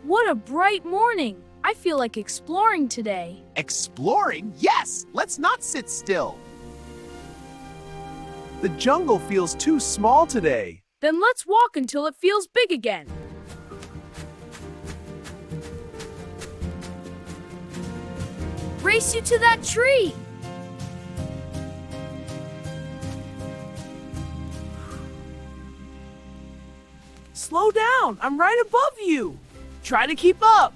What a bright morning! I feel like exploring today. Exploring? Yes! Let's not sit still. The jungle feels too small today. Then let's walk until it feels big again. Race you to that tree! Slow down, I'm right above you. Try to keep up.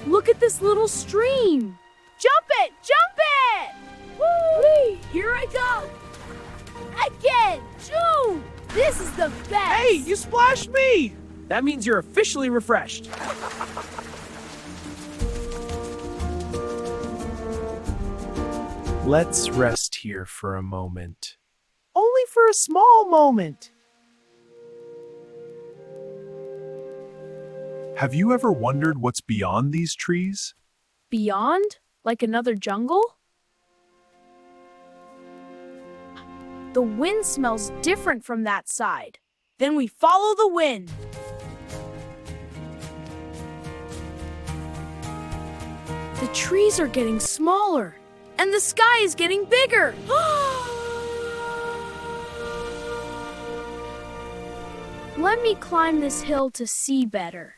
Look at this little stream! Jump it! Jump it! Woo! Here I go! Again! June! This is the best! Hey, you splashed me! That means you're officially refreshed. Let's rest here for a moment. Only for a small moment. Have you ever wondered what's beyond these trees? Beyond? Like another jungle? The wind smells different from that side. Then we follow the wind. The trees are getting smaller, and the sky is getting bigger. Let me climb this hill to see better.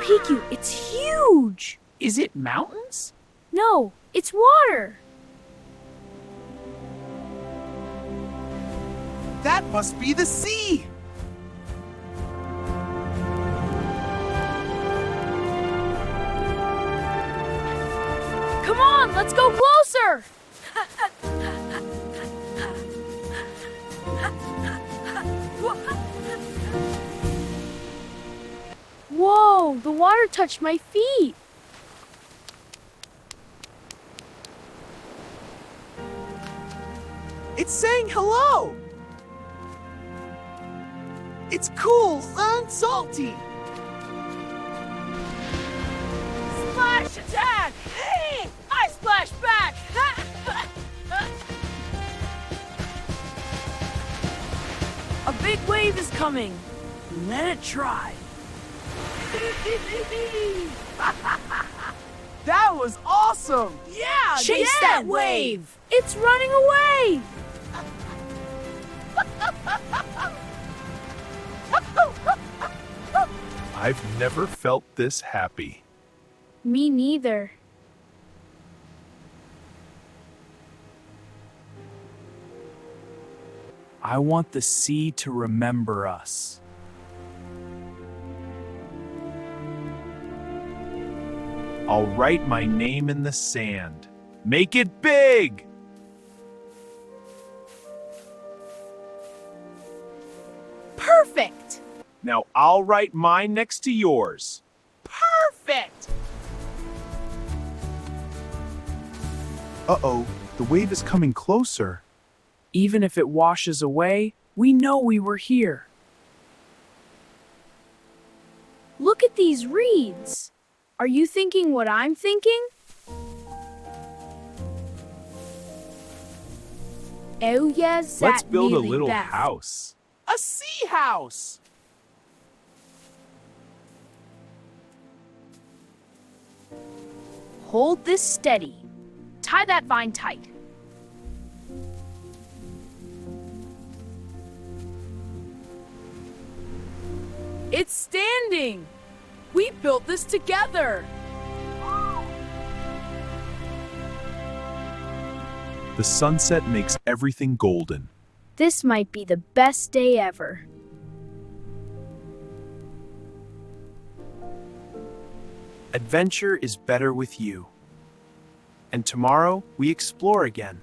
Piku, it's huge! Is it mountains? No, it's water. That must be the sea! Come on, let's go closer! Whoa, the water touched my feet. It's saying hello! It's cool and salty! Splash attack! Hey, I splash back! A big wave is coming. Let it try. That was awesome! Yeah, Chase yeah, that wave! It's running away! I've never felt this happy. Me neither. I want the sea to remember us. I'll write my name in the sand. Make it big! Perfect! Now I'll write mine next to yours. Perfect! Uh-oh, the wave is coming closer. Even if it washes away, we know we were here. Look at these reeds. Are you thinking what I'm thinking? Oh yes, Let's that build a really little best. house. A sea house! Hold this steady. Tie that vine tight. It's standing! We built this together! The sunset makes everything golden. This might be the best day ever. Adventure is better with you. And tomorrow, we explore again.